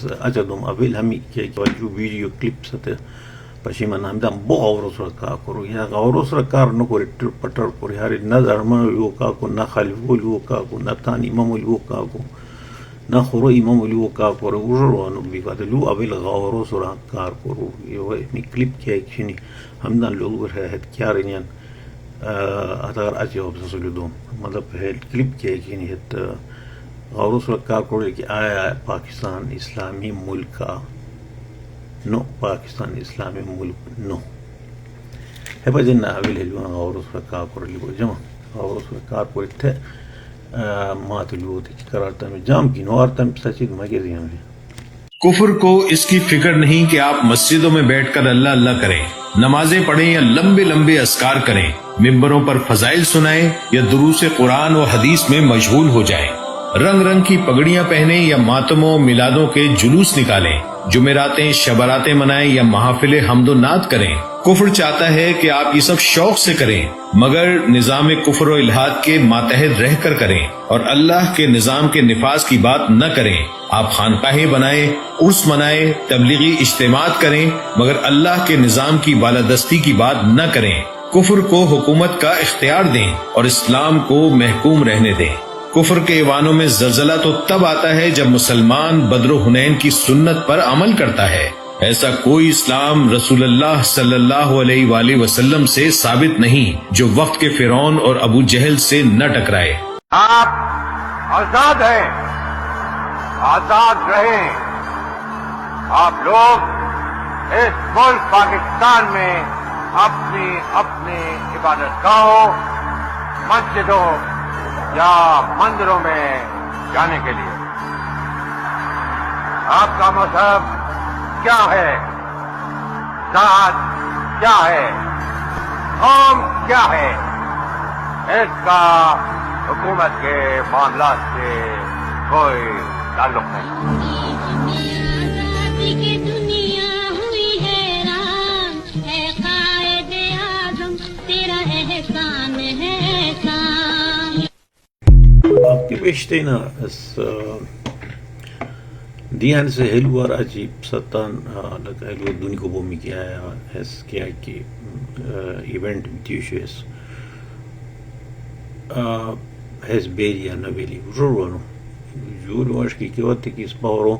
اچھا دوم اویل ہمی کہ جو ویڈیو کلپس تے پشیمان ہم دم بو اورس کا کرو یا اورس کار نو کو پٹر کو یار نظر من یو کا کو نہ خالف یو کا کو نہ تانی امام یو کا کو نہ خورو امام یو کا کرو ورو نو بی قد لو اویل اورس کار کرو یو می کلپ کہ چنی ہم دم لوگ ہے کیا رنین اگر اچھے ہو دوم مطلب ہے کلپ کہ چنی ہے اورس کار کرو کہ آیا پاکستان اسلامی ملک کا نو پاکستان اسلامی ملک نو ہے بجن اویل ہے اورس کار کرو لیو جمع اورس کار کرو تھے مات لیو تے کرارتا میں جام کی نو ارتم سچ مگری ہم کفر کو اس کی فکر نہیں کہ آپ مسجدوں میں بیٹھ کر اللہ اللہ کریں، نمازیں پڑھیں یا لمبے لمبے اذکار کریں، ممبروں پر فضائل سنائیں یا دروس قرآن و حدیث میں مشغول ہو جائیں، رنگ رنگ کی پگڑیاں پہنیں یا ماتموں میلادوں کے جلوس نکالیں، جمعراتیں شبراتیں منائیں یا محافل حمد و نعت کریں۔ کفر چاہتا ہے کہ آپ یہ سب شوق سے کریں مگر نظام کفر و الحاد کے ماتحت رہ کر کریں اور اللہ کے نظام کے نفاذ کی بات نہ کریں۔ آپ خانقاہیں بنائیں، عرس منائیں، تبلیغی اجتماعات کریں مگر اللہ کے نظام کی بالادستی کی بات نہ کریں۔ کفر کو حکومت کا اختیار دیں اور اسلام کو محکوم رہنے دیں۔ کفر کے ایوانوں میں زلزلہ تو تب آتا ہے جب مسلمان بدر و حنین کی سنت پر عمل کرتا ہے۔ ایسا کوئی اسلام رسول اللہ صلی اللہ علیہ وآلہ وسلم سے ثابت نہیں جو وقت کے فرعون اور ابو جہل سے نہ ٹکرائے۔ آپ آزاد ہیں، آزاد رہیں۔ آپ لوگ اس ملک پاکستان میں اپنی اپنی عبادت گاہوں، مسجدوں یا مندروں میں جانے کے لیے۔ آپ کا مذہب کیا ہے، ذات کیا ہے، قوم کیا ہے، اس کا حکومت کے معاملات سے کوئی تعلق نہیں۔ Ki beşteyna es diyan se helwar acib satan laga helwar duni ko bomi ki aya es kya ki event bitişes es beria na veli jurwano juru aşki ki vatti ki spawro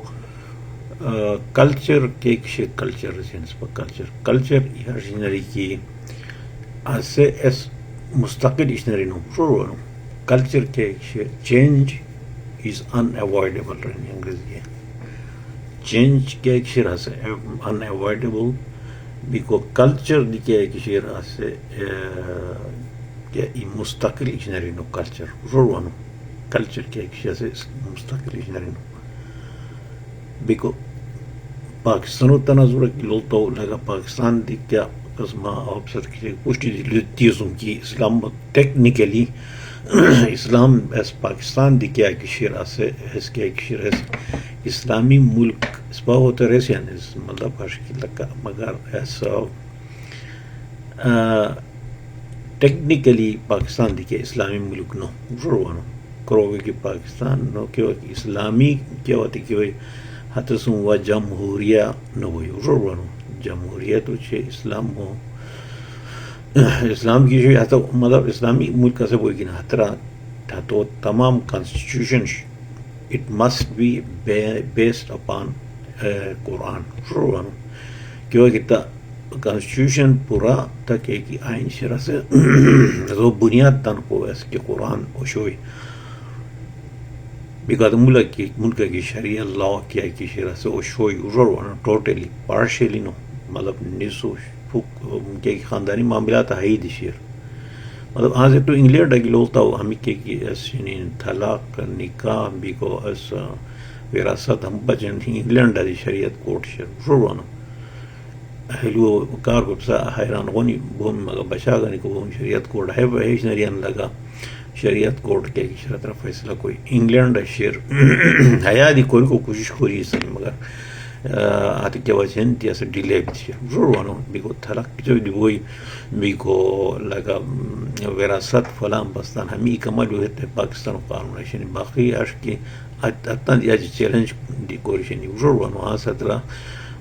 culture ke kişi culture sens pa culture ya jinari ki ase es mustaqil işneri no jurwano culture کے change is unavoidable رہنی انگریزی change کے شیر سے unavoidable بیکو culture دی کے شیر سے کہ مستقل اجنری نو culture روانو culture کے شیر سے مستقل اجنری نو بیکو پاکستانو تناظر کی لولتو لگا پاکستان دی کیا قسمہ آپسر کی پوشتی دی تیزوں کی اسلام ٹیکنیکلی اسلام ایس پاکستان دی کیا کشیر اسے اس کے کشیر اس اسلامی ملک اس پا ہوتا ریسیان اس مطلب اشکی لکا مگر ایسا ٹیکنیکلی پاکستان دی کیا اسلامی ملک نو جروانو کروگی کی پاکستان نو کیوں اسلامی کیا ہوتی کیوں حتی سنوا جمہوریہ نو ہوئی جروانو جمہوریہ تو چھے اسلام ہو اسلام کی جو حتی مطلب اسلامی ملک سے وہ گنا حترہ تو تمام constitution it must be based upon قرآن شروعانو کیوں کہ کانسٹیٹیوشن پورا تک ایک آئین شرح سے وہ بنیاد تن کو اس کے قرآن وشوئی بکات ملک کی شریعہ لاء کیا کی شرح سے وشوئی شروعانو ٹوٹلی پارشلی نو مطلب نیسو کہ خاندانی معاملات ہے دی شیر مطلب آج تو انگلینڈ اگل ہوتا ہو ہمیں کہ اس طلاق نکاح بھی کو اس وراثت ہم بچن انگلینڈ دی شریعت کوٹ شیر شروعانو ہلو کار کو بسا حیران غنی بہم مگا بشاگانی کو بہم شریعت کوٹ ہے بہیش نریان لگا شریعت کوٹ کے شرط رفع فیصلہ کوئی انگلینڈ شیر حیا دی کوئی کو کوشش کوری اس مگر ati kewachen tia se delay bitche jurwano biko talak jo diboy biko laga verasat falan bastan hami kamalu hete Pakistan qanun shin baqi ashki atan yaj challenge di korishin jurwano asatra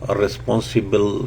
responsible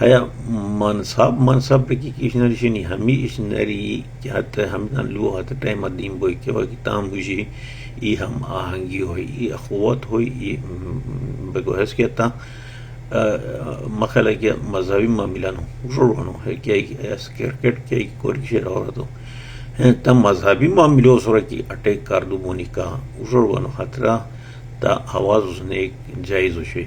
هيا منصب بکی کشنری شنی همی اشنری که حتی همین لو حتی time them بوی که وقتی تام بوشی ای هم آهنگی ہوئی ای اخوات ہوئی ای بگو هست که تا مخلا که مذهبی معاملانو جوانو ہے که اس کرکٹ که کوریشه راه تو تا مذهبی معاملو سره کی اٹیک کردو بونی کا جوانو خطرا تا آواز نے جایز ہوشی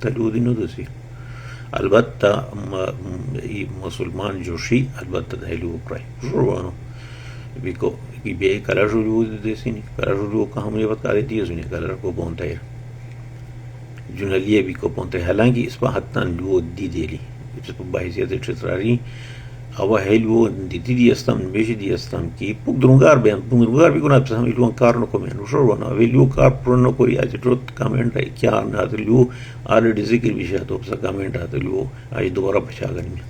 تلودی ندوسی البته مسلمان جوشی البته دهلو پرای جوانو بیکو کی به کلا جولو دسینی کلا جولو که همه وقت کاری دیزونی کلا کو بونتایر جونالیه بیکو بونتایر حالانکه اس په حتی لو دی دیلی چې په بایزیت چتراری او هلو دی استم میشه دی استم کی پوک درونگار بیان درونگار بیکو نه پسام لو کار نو کومن جوانو ویلو کار پرنو کوی اج تروت کامنٹ ای کیا نه لو آلریڈی ذکر بھی شاید تو کامنٹ آتے لو آج دوبارہ بچا گنی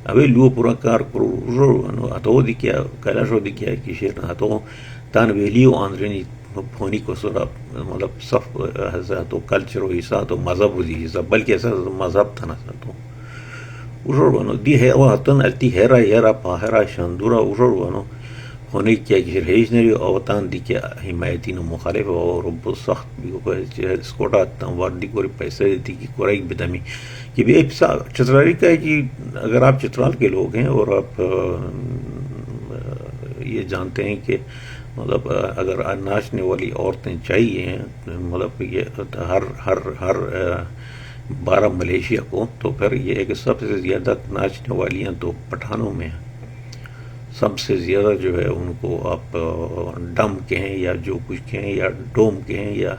ابھی لو پورا کار کرو اتو دی کیا کیلاشو دی کیا کہ شیر نہ تو تان ویلیو آندرینی فونی کو سورا مطلب صف تو کلچر و حصہ تو مذہب دی حصہ بلکہ ایسا مذہب تھا نہ تو urbano di hewatan alti hera yera pahera shandura urbano هناك كجير هيجنري أو تان دي كحمايتين مخالفة أو رب سخت بيكو سكوتا تنوار دي کوری پیسے دیتی کی کورائی بدامی کہ بھی چترالی کا ہے کہ اگر آپ چترال کے لوگ ہیں اور آپ یہ جانتے ہیں کہ مطلب اگر ناچنے والی عورتیں چاہیے مطلب یہ ہر 12 ملیشیا کو تو پھر یہ ہے کہ سب سے زیادہ ناچنے والیاں تو پٹھانوں میں ہیں سب سے زیادہ جو ہے ان کو آپ ڈم کہیں یا جو کچھ کہیں یا ڈوم کہیں یا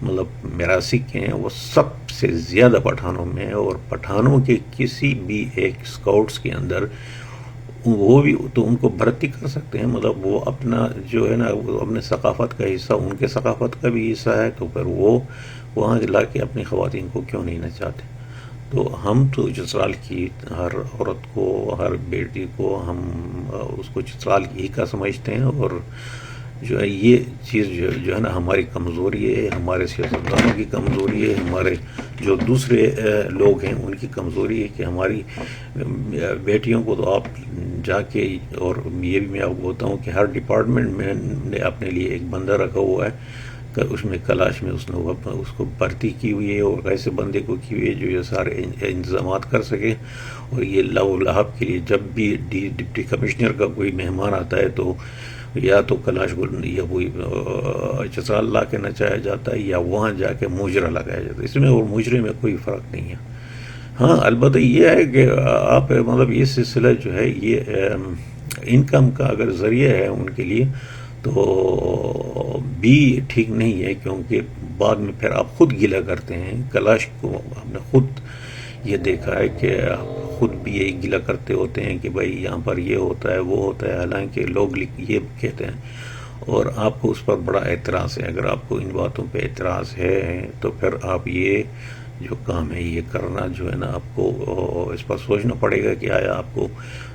مطلب میراسی کہیں وہ سب سے زیادہ پٹھانوں میں ہے اور پٹھانوں کے کسی بھی ایک اسکاؤٹس کے اندر وہ بھی تو ان کو بھرتی کر سکتے ہیں مطلب وہ اپنا جو ہے نا اپنے ثقافت کا حصہ ان کے ثقافت کا بھی حصہ ہے تو پھر وہ وہاں لا کے اپنی خواتین کو کیوں نہیں نچاتے تو ہم تو چترال کی ہر عورت کو ہر بیٹی کو ہم اس کو چترال ہی کا سمجھتے ہیں اور جو ہے یہ چیز جو ہے نا ہماری کمزوری ہے ہمارے سیاستدانوں کی کمزوری ہے ہمارے جو دوسرے لوگ ہیں ان کی کمزوری ہے کہ ہماری بیٹیوں کو تو آپ جا کے اور یہ بھی میں آپ کو بتاؤں کہ ہر ڈپارٹمنٹ میں نے اپنے لیے ایک بندہ رکھا ہوا ہے اس میں کلاش میں اس نے اس کو بھرتی کی ہوئی ہے اور ایسے بندے کو کی ہوئی ہے جو یہ سارے انتظامات کر سکے اور یہ لو لہب کے لیے جب بھی ڈپٹی کمشنر کا کوئی مہمان آتا ہے تو یا تو کلاش کو یا وہی چترال لا کے نچایا جاتا ہے یا وہاں جا کے موجرہ لگایا جاتا ہے اس میں اور موجرے میں کوئی فرق نہیں ہے ہاں البتہ یہ ہے کہ آپ مطلب یہ سلسلہ جو ہے یہ انکم کا اگر ذریعہ ہے ان کے لیے تو بھی ٹھیک نہیں ہے کیونکہ بعد میں پھر آپ خود گلہ کرتے ہیں کلاش کو ہم نے خود یہ دیکھا ہے کہ آپ خود بھی یہی گلہ کرتے ہوتے ہیں کہ بھائی یہاں پر یہ ہوتا ہے وہ ہوتا ہے حالانکہ لوگ یہ کہتے ہیں اور آپ کو اس پر بڑا اعتراض ہے اگر آپ کو ان باتوں پہ اعتراض ہے تو پھر آپ یہ جو کام ہے یہ کرنا جو ہے نا آپ کو اس پر سوچنا پڑے گا کہ آیا آپ کو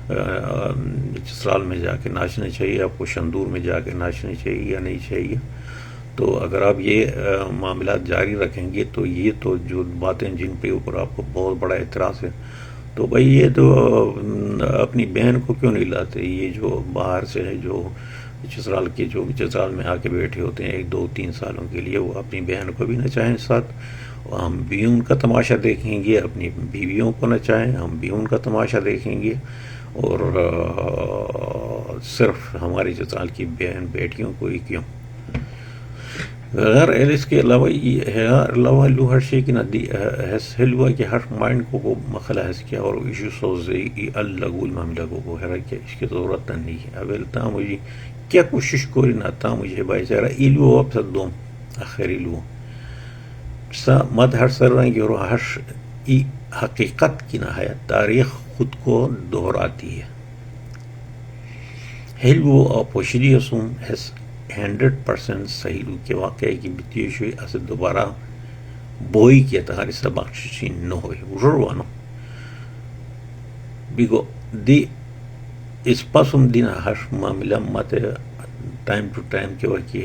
چترال میں جا کے ناچنا چاہیے آپ کو شندور میں جا کے ناچنا چاہیے یا نہیں چاہیے تو اگر آپ یہ معاملات جاری رکھیں گے تو یہ تو جو باتیں جن پہ اوپر آپ کو بہت بڑا اعتراض ہے تو بھائی یہ تو اپنی بہن کو کیوں نہیں لاتے یہ جو باہر سے ہے جو چترال کے جو چترال میں آ کے بیٹھے ہوتے ہیں 1 2 3 سالوں کے لیے وہ اپنی بہن کو بھی نچائیں ساتھ ہم بھی ان کا تماشا دیکھیں گے اپنی بیویوں کو نچائیں ہم بھی ان کا تماشا دیکھیں گے اور صرف ہماری چترال کی بہن بیٹیوں کو ہی کیوں غیر اس کے علاوہ علاوہ لو ہر شيء كنا دي حلوة كي هر ماين كوكو مخلا هسكي اور ایشو سوزي اللہ گول معاملہ کو ہے کہ اس کی ضرورت نہیں ہے اول تا مجھے کیا کوشش کوری نہ تا مجھے بھائی چارہ ایلو اب صدوم آخر ایلو سا مد ہر سر رنگی اور ہر ای حقیقت کی نہایت تاریخ خود کو دہراتی ہے حلو اور پوشیدی اسوم ہے 100% صحیح لو کے واقعے کی بتیش ہوئی اسے دوبارہ بوئی کیا تھا ہر سا بخششی نہ ہوئی وجروانو بیگو دی اس پاسم دینا ہر معاملہ مات ٹائم ٹو ٹائم کے وقت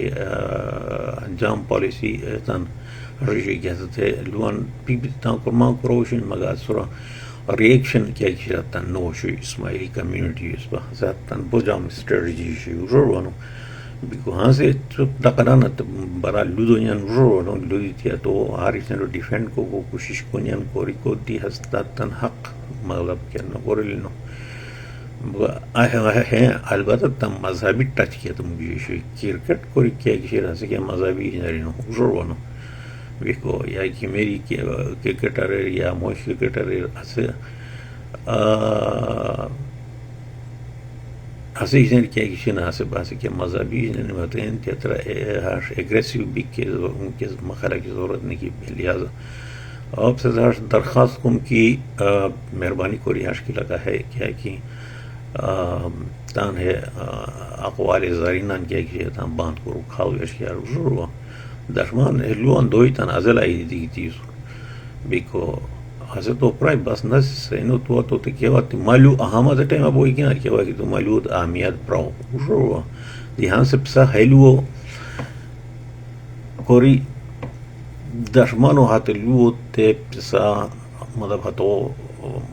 انجام پالیسی تن رجی کہتے تھے لوان پی تاں کرمان کروشن مگا سورا ریاکشن کیا کیا تن نوشی اسماعیلی کمیونٹی اس پر حسات تن بجام اسٹریٹجی شی وجروانو بیکو ہاں سے تقرانا برا لودو نیان رو لودی تیا تو ہاریس نے ڈیفینڈ کو کوشش کو نیان کوری کو دی ہستاتن حق مطلب کیا نہ کوری لینو ہے البتہ تم مذہبی ٹچ کیا تم بھی کرکٹ کوری کیا کسی رہا سے کیا مذہبی نرینو رو بیکو یا کہ میری کرکٹر یا موش کرکٹر اسے ہسے جن کیا کسی نہ ہسے باسے کیا مذہبی جن متین کیا طرح ہر ایگریسیو بھی کے ان کے مخالہ کی ضرورت نہیں کی لہٰذا آپ سے درخواست کم کی مہربانی کو رہائش کی لگا ہے کیا کہ تان ہے اقوال زارینان کیا کہ تان باندھ کو رکھاو یشکیا رجوع درمان لوان دوی تان ازل آئی دی چیز بیکو ہسے تو پرائے بس نہ سینو تو کیا بات مالو احمد ٹائم اب وہی کیا کیا کہ تو مالو اہمیت پراؤ وجرو یہاں سے پسا حلو کوری درمانو ہاتھ لو تے پسا مطلب هتو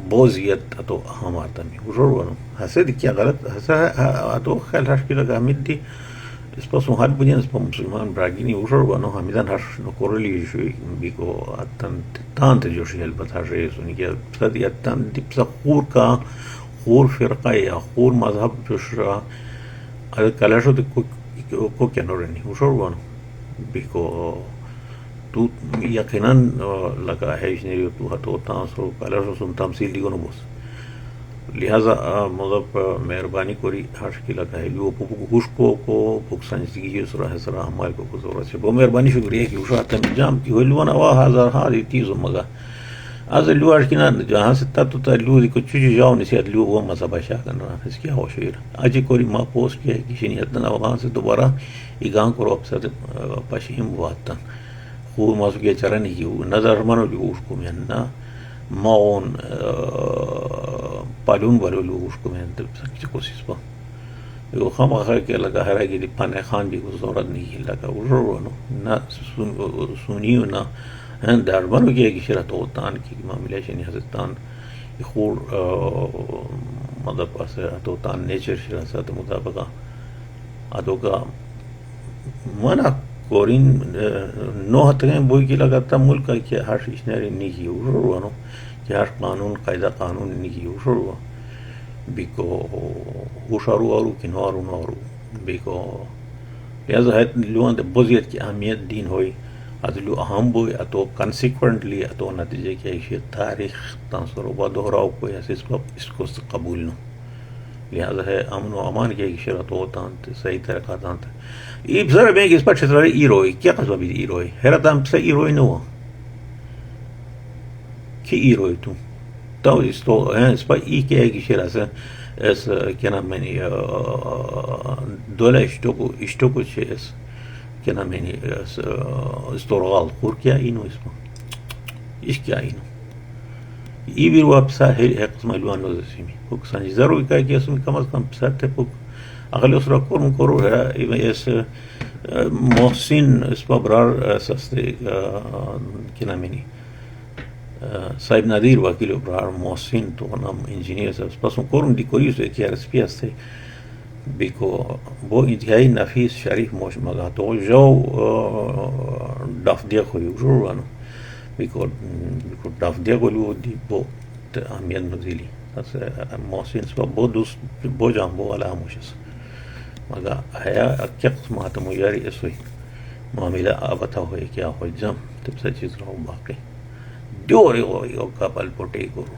بوزيت هتو هماتمي وجربنا هسدي كي غلط هسا هتو خل هاش كده قامدي اسباس محل بودين اسبا مسلمان براغيني وجربنا هميدان هاش نكورلي شوي بيكو اتن تانت جوشي البت هاش يسوني كي بسدي اتن دي بسخور كا خور فرقه يا خور مذهب جوشرا هذا كلاشو دي کو كنورني وجربنا بيكو تو یقیناً لگا ہے اشنری تو ہتو تاسو کالر سن تمثیل دی گنو بوس لہذا مطلب مہربانی کوری ہاش کی لگا ہے یو پوک خوش کو پوک سنجگی یہ سرا ہے سرا ہمارے کو ضرورت ہے بو مہربانی شکریہ کہ وشا تم جام کی ولونا وا ہزار ہاری تیزو مگا از لوار کنا جہاں سے تا لو دی کو چوجی جاو نسی لو وہ مزہ بشا کرنا اس کی ہو شیر اجی کوری ما پوسٹ کیا کہ شنی اتنا وہاں سے دوبارہ ایگان کرو اپ پشیم واتا خور ماسو کے چرنی کی نظر منو جو اس کو میں نا ماون پالون والو لو اس کو میں سکی کوشش پا یہ خام آخر کے لگا ہے کہ پانے خان بھی کو ضرورت نہیں لگا وہ نہ سنیو نہ در منو کے کہ شرط ہوتان کی معاملہ شنی حضرتان خور مطلب اسے ہوتان نیچر شرط مطابقہ ادو کا منا کورین نو ہتیں بوئی کی لگاتا ملک کہ ہر اشنری نہیں کی ورو کہ ہر قانون قاعدہ قانون نہیں کی ورو بیکو وشارو اور کنوارو نورو بیکو لہذا ہے لوان دے بوزیت کی اہمیت دین ہوئی ادلو اہم بوئی اتو کنسیکوینٹلی اتو نتیجے کی ایشی تاریخ تانسر و دہراؤ کوئی ایسے اس کو قبول نو لہذا ہے امن و امان کی شرط ہوتا صحیح طریقہ تھا یہ بزرگ میں اس پر چھترا ایروئی کیا قصبہ بھی ایروئی حیرت ہم سے ایروئی نو کی ایروئی تو اس تو اس پر ای کیا ہے کہ شرع سے اس کیا نام میں نے دولہ اشتو کو چیز کیا نام میں نے استورغال خور کیا اینو اس پر اس کیا اینو ای بھی وہ پسا ہے قسم الوان نو زسیمی پوک سانجی ضروری کہا کہ اسمی کم از کم پسا تے پوک اغلی اس را کرم کرو ہے اس محسن اس پا برار سستے کی نامینی صاحب نادیر وکیل برار محسن تو نام انجینئر سے اس پاس کرم دی کوری سے کی RSP ہستے بیکو وہ انتہائی نفیس شریف موش مگا تو جو ڈاف دیا خوی ضرورانو بیکو ڈاف دیا گلو دی بو اہمیت مزیلی محسن اس پا بو دوست بو جام بو علا موشس مگا ہے کیا قسم آتا مویاری اس ہوئی معاملہ آبتا ہوئی کیا ہوئی جم تب سے چیز رہو باقی دیوری ہوئی او کپل پوٹے کرو